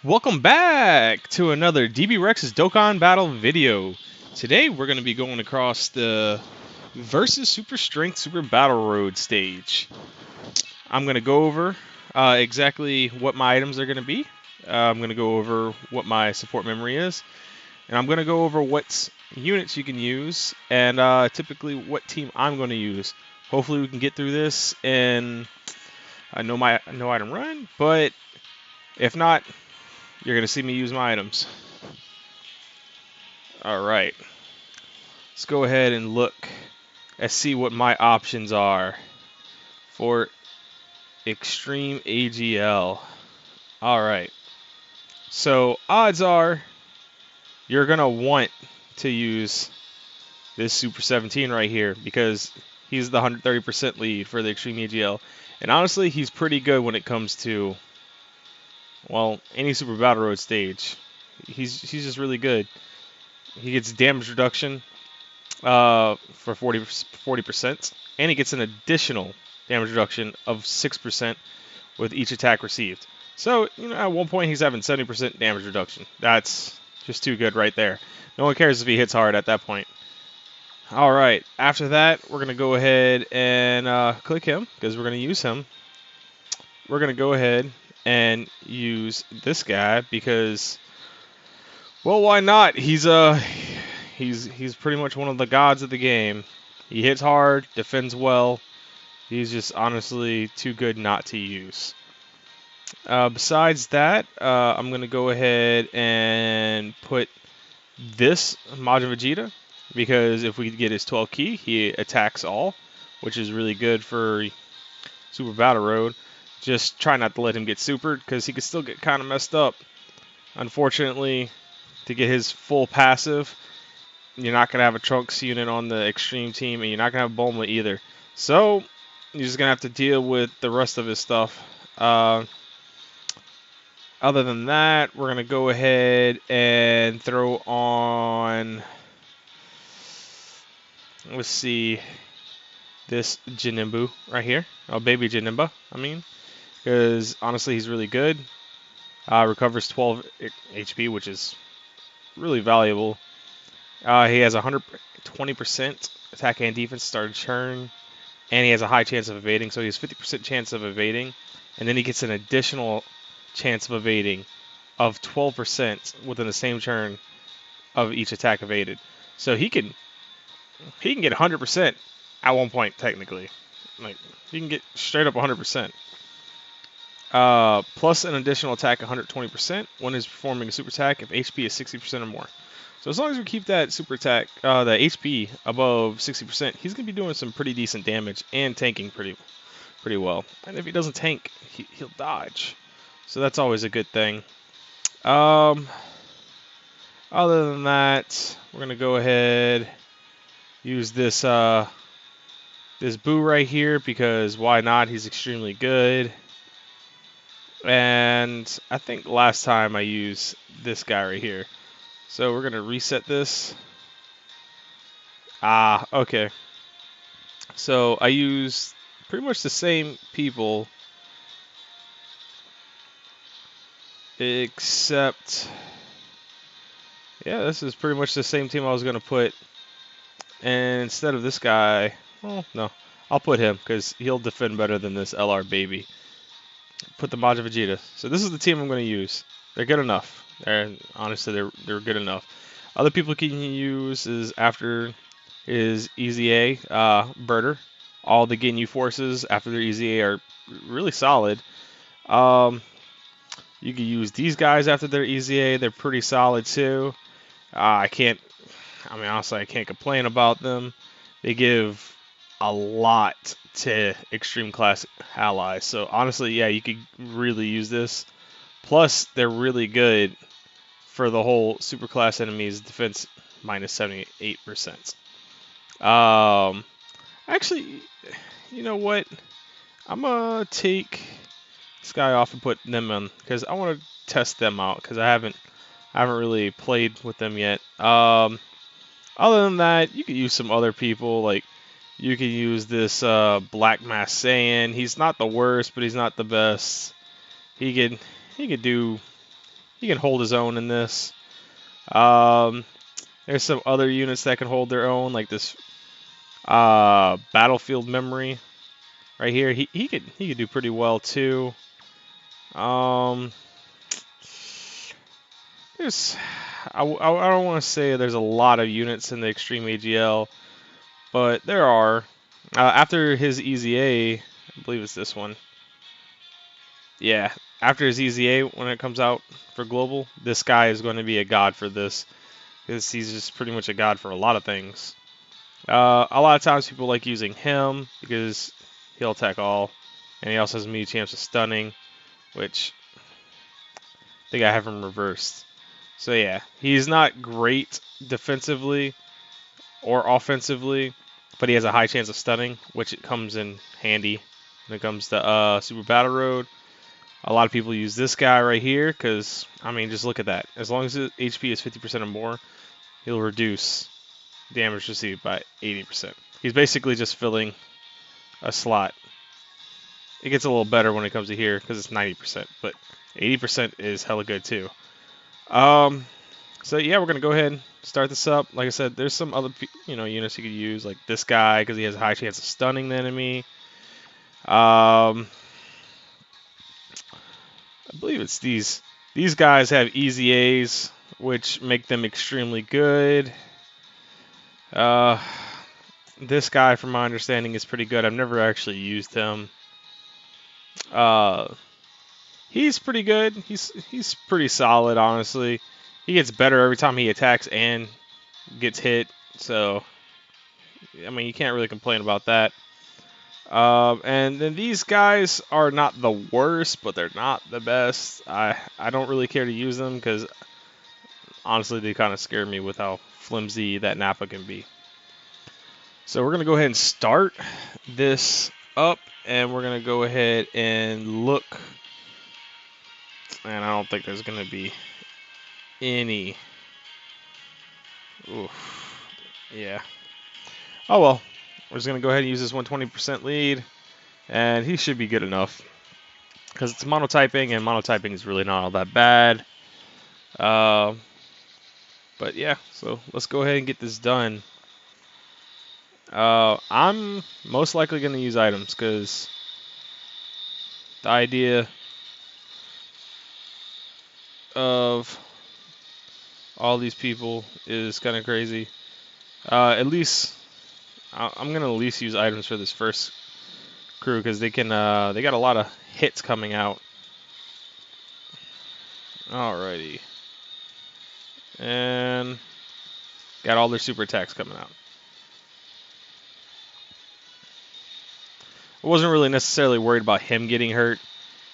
Welcome back to another DB Rex's Dokkan Battle video. Today we're going to be going across the versus Super Strength Super Battle Road stage. I'm going to go over exactly what my items are going to be. I'm going to go over what my support memory is. And I'm going to go over what units you can use and typically what team I'm going to use. Hopefully we can get through this in no item run, but if not, you're going to see me use my items. Alright, let's go ahead and look and see what my options are for Extreme AGL. Alright, so odds are you're going to want to use this Super 17 right here because he's the 130% lead for the Extreme AGL. And honestly, he's pretty good when it comes to, well, any Super Battle Road stage. He's just really good. He gets damage reduction for 40%, and he gets an additional damage reduction of 6% with each attack received. So, at one point he's having 70% damage reduction. That's just too good right there. No one cares if he hits hard at that point. Alright, after that, we're going to go ahead and click him, because we're going to use him. We're going to go ahead and use this guy, because, well, why not? He's pretty much one of the gods of the game. He hits hard, defends well. He's just honestly too good not to use. Besides that, I'm going to go ahead and put this Majin Vegeta, because if we get his 12 key, he attacks all, which is really good for Super Battle Road. Just try not to let him get supered, because he could still get kind of messed up. Unfortunately, to get his full passive, you're not going to have a Trunks unit on the Extreme team, and you're not going to have Bulma either. So, you're just going to have to deal with the rest of his stuff. Other than that, we're going to go ahead and throw on, let's see, this Jinimbu right here. Oh, baby Jinimba, I mean. Because, honestly, he's really good. Recovers 12 HP, which is really valuable. He has 120% attack and defense started turn, and he has a high chance of evading, so he has 50% chance of evading, and then he gets an additional chance of evading of 12% within the same turn of each attack evaded. So he can get 100% at one point, technically. Like, he can get straight up 100%. Plus an additional attack 120% when he's performing a super attack if HP is 60% or more. So as long as we keep that super attack, the HP above 60%, he's going to be doing some pretty decent damage and tanking pretty well. And if he doesn't tank, he'll dodge. So that's always a good thing. Other than that, we're going to go ahead, use this this Boo right here, because why not? He's extremely good. And I think last time I used this guy right here. So we're going to reset this. Okay. So I used pretty much the same people, except, yeah, this is pretty much the same team I was going to put. And instead of this guy, well, no, I'll put him because he'll defend better than this LR baby. Put the Majin Vegeta. So this is the team I'm going to use. They're good enough. Honestly, they're good enough. Other people can use is after his EZA, Birder. All the Ginyu forces after their EZA are really solid. You can use these guys after their EZA. They're pretty solid too. Honestly, I can't complain about them. They give a lot to Extreme Class allies. So honestly, yeah, you could really use this. Plus, they're really good for the whole Super Class enemies defense minus 78%. Actually, you know what? I'm gonna take this guy off and put them in because I want to test them out because I haven't really played with them yet. Other than that, you could use some other people. Like you could use this Black Mass Saiyan. He's not the worst, but he's not the best. He could he can hold his own in this. There's some other units that can hold their own, like this battlefield memory right here. He could do pretty well too. There's I don't want to say there's a lot of units in the Extreme AGL, but there are. After his EZA, I believe it's this one. Yeah, after his EZA, when it comes out for global, this guy is going to be a god for this, because he's just pretty much a god for a lot of things. A lot of times people like using him because he'll attack all, and he also has a media chance of stunning, which I think I have him reversed. So yeah, he's not great defensively or offensively, but he has a high chance of stunning, which it comes in handy when it comes to Super Battle Road. A lot of people use this guy right here because, I mean, just look at that. As long as his HP is 50% or more, he'll reduce damage received by 80%. He's basically just filling a slot. It gets a little better when it comes to here because it's 90%, but 80% is hella good too. So yeah, we're gonna go ahead and start this up. Like I said, there's some other units you could use, like this guy because he has a high chance of stunning the enemy. I believe it's these guys have EZAs, which make them extremely good. This guy, from my understanding, is pretty good. I've never actually used him. He's pretty good. He's pretty solid, honestly. He gets better every time he attacks and gets hit. So, I mean, you can't really complain about that. And then these guys are not the worst, but they're not the best. I don't really care to use them because, honestly, they kind of scare me with how flimsy that Nappa can be. So we're going to go ahead and start this up, and we're going to go ahead and look. And I don't think there's going to be any. Oof. Yeah. Oh well. We're just going to go ahead and use this 120% lead, and he should be good enough. Because it's monotyping, and monotyping is really not all that bad. But yeah, so let's go ahead and get this done. I'm most likely going to use items, because the idea of all these people is kind of crazy. At least I'm gonna at least use items for this first crew because they can. They got a lot of hits coming out. Alrighty, and got all their super attacks coming out. I wasn't really necessarily worried about him getting hurt.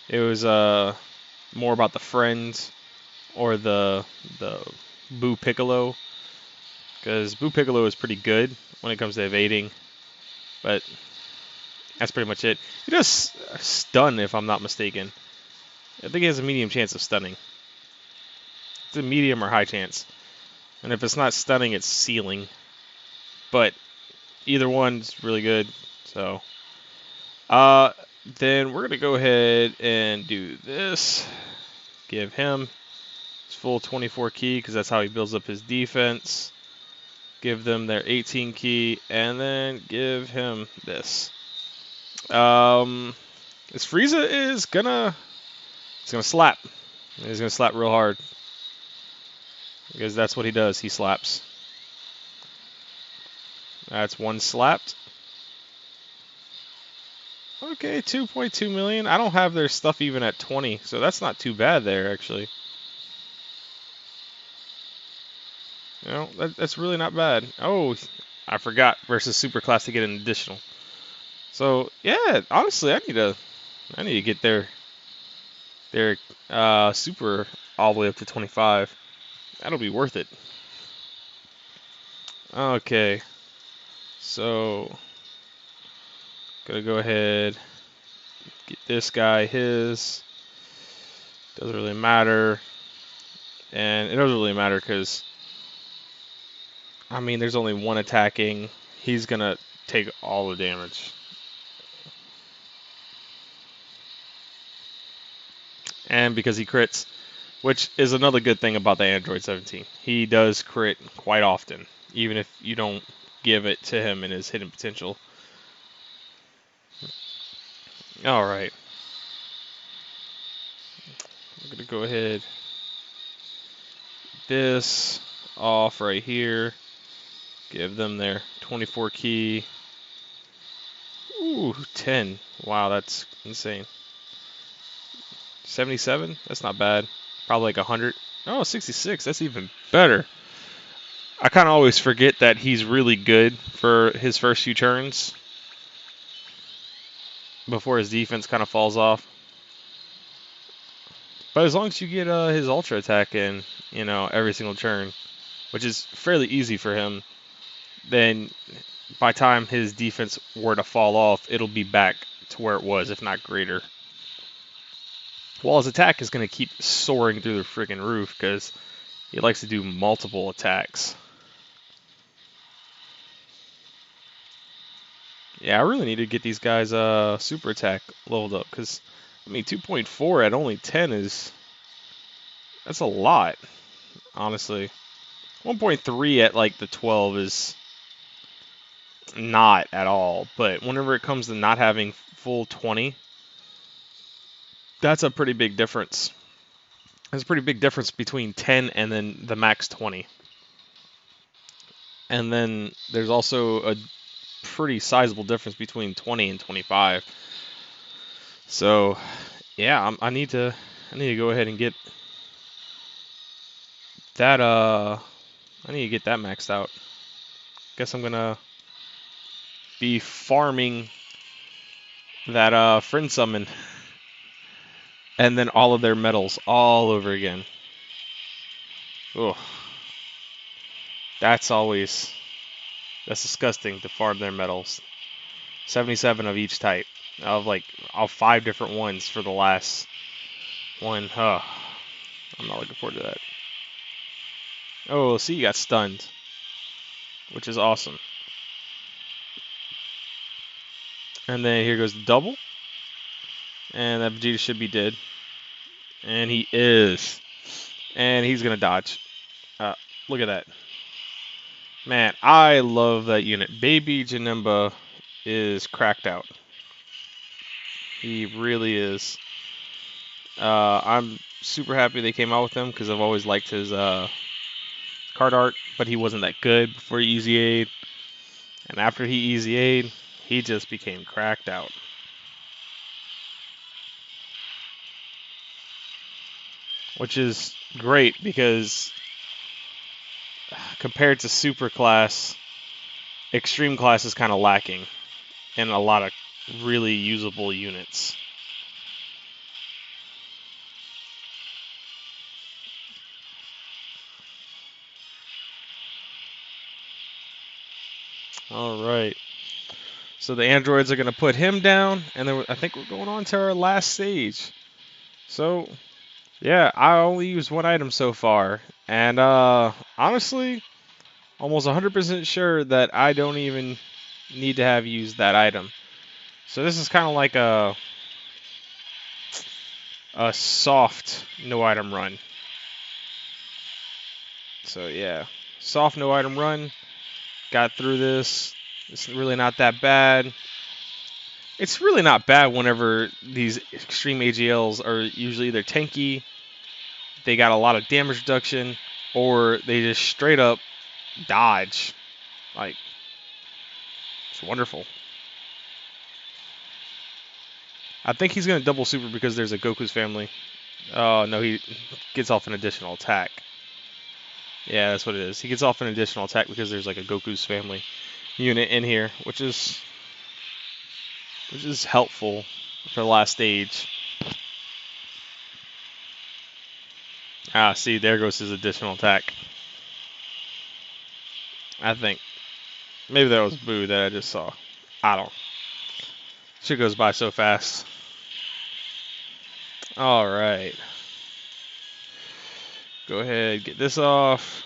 It was more about the friends or the Boo Piccolo, because Boo Piccolo is pretty good when it comes to evading, but that's pretty much it. He does stun, if I'm not mistaken. I think he has a medium chance of stunning. It's a medium or high chance. And if it's not stunning, it's sealing. But either one's really good. So, then we're going to go ahead and do this. Give him his full 24 key, because that's how he builds up his defense. Give them their 18 key, and then give him this. This Frieza is gonna slap. He's gonna slap real hard, because that's what he does. He slaps. That's one slapped. Okay, 2.2 million. I don't have their stuff even at 20, so that's not too bad there, actually. You know, that's really not bad. Oh, I forgot. Versus Super Class to get an additional. So yeah, honestly, I need to get their super all the way up to 25. That'll be worth it. Okay, so gonna go ahead, get this guy his. Doesn't really matter, and it doesn't really matter because, I mean, there's only one attacking. He's gonna take all the damage. And because he crits, which is another good thing about the Android 17. He does crit quite often, even if you don't give it to him in his hidden potential. All right. I'm going to go ahead. This off right here. Give them their 24 key. Ooh, 10. Wow, that's insane. 77? That's not bad. Probably like 100. Oh, 66. That's even better. I kind of always forget that he's really good for his first few turns before his defense kind of falls off. But as long as you get his ultra attack in, every single turn, which is fairly easy for him, then by the time his defense were to fall off, it'll be back to where it was, if not greater. Well, his attack is going to keep soaring through the freaking roof because he likes to do multiple attacks. Yeah, I really need to get these guys super attack leveled up because, 2.4 at only 10 that's a lot, honestly. 1.3 at like the 12 is not at all, but whenever it comes to not having full 20, that's a pretty big difference. There's a pretty big difference between 10 and then the max 20. And then there's also a pretty sizable difference between 20 and 25. So, yeah, I need to go ahead and get that I need to get that maxed out. Guess I'm going to be farming that friend summon and then all of their medals all over again. Ugh. That's disgusting to farm their medals. 77 of each type. Of like 5 different ones for the last one. I'm not looking forward to that. Oh, see, you got stunned, which is awesome. And then here goes the double. And that Vegeta should be dead. And he is. And he's going to dodge. Look at that. Man, I love that unit. Baby Janemba is cracked out. He really is. I'm super happy they came out with him because I've always liked his card art, but he wasn't that good before he Easy Aid. And after he Easy Aid, he just became cracked out. Which is great because compared to Super Class, Extreme Class is kind of lacking in a lot of really usable units. All right. So the androids are going to put him down, and then I think we're going on to our last stage. So, yeah, I only used one item so far, and honestly, almost 100% sure that I don't even need to have used that item. So this is kind of like a soft no item run. So yeah, soft no item run. Got through this. It's really not that bad. It's really not bad whenever these extreme AGLs are usually either tanky, they got a lot of damage reduction, or they just straight up dodge. Like, it's wonderful. I think he's going to double super because there's a Goku's family. Oh, no, he gets off an additional attack. Yeah, that's what it is. He gets off an additional attack because there's like a Goku's family unit in here, which is helpful for the last stage. Ah, see, there goes his additional attack. I think. Maybe that was Boo that I just saw. I don't. Shit goes by so fast. Alright. Go ahead, get this off.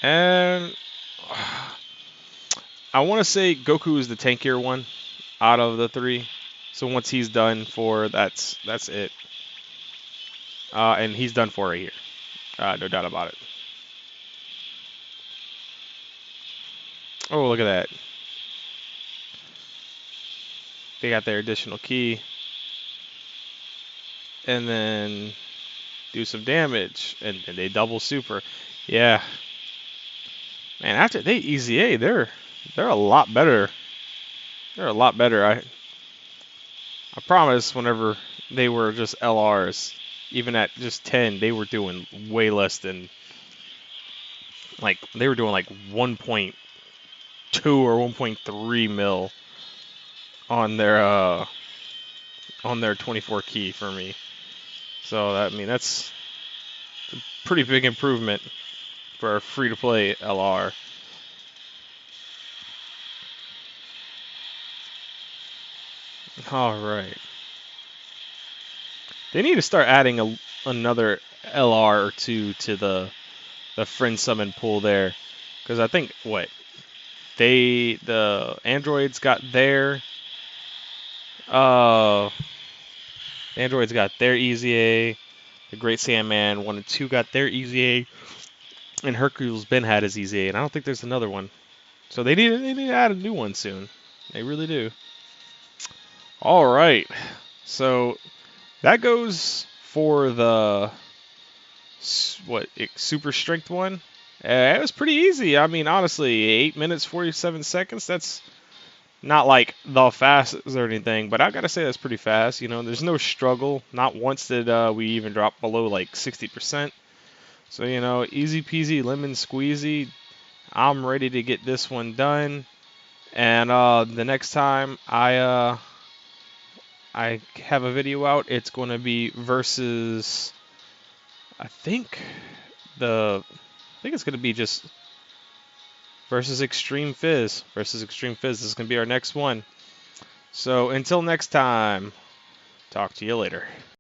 And I want to say Goku is the tankier one out of the three. So once he's done for, that's it. And he's done for right here. No doubt about it. Oh, look at that. They got their additional key. And then do some damage. And they double super. Yeah. Man, after they EZA, they're a lot better. They're a lot better. I promise whenever they were just LRs, even at just 10, they were doing way less than, like, they were doing like 1.2 or 1.3 mil on their 24 key for me. So I mean that's a pretty big improvement for a free-to-play LR. All right. They need to start adding another LR or two to the friend summon pool there, because I think the androids got their EZA. The Great Sandman 1 and 2 got their EZA, and Hercules Ben had his EZA, and I don't think there's another one. So they need to add a new one soon. They really do. All right. So that goes for the super strength one. It was pretty easy. I mean, honestly, 8 minutes 47 seconds. That's not like the fastest or anything, but I gotta say that's pretty fast. You know, there's no struggle. Not once did we even drop below like 60%. So you know, easy peasy lemon squeezy. I'm ready to get this one done. And the next time I have a video out, it's going to be versus, I think it's going to be just versus Extreme Fizz. Versus Extreme Fizz. This is going to be our next one. So until next time, talk to you later.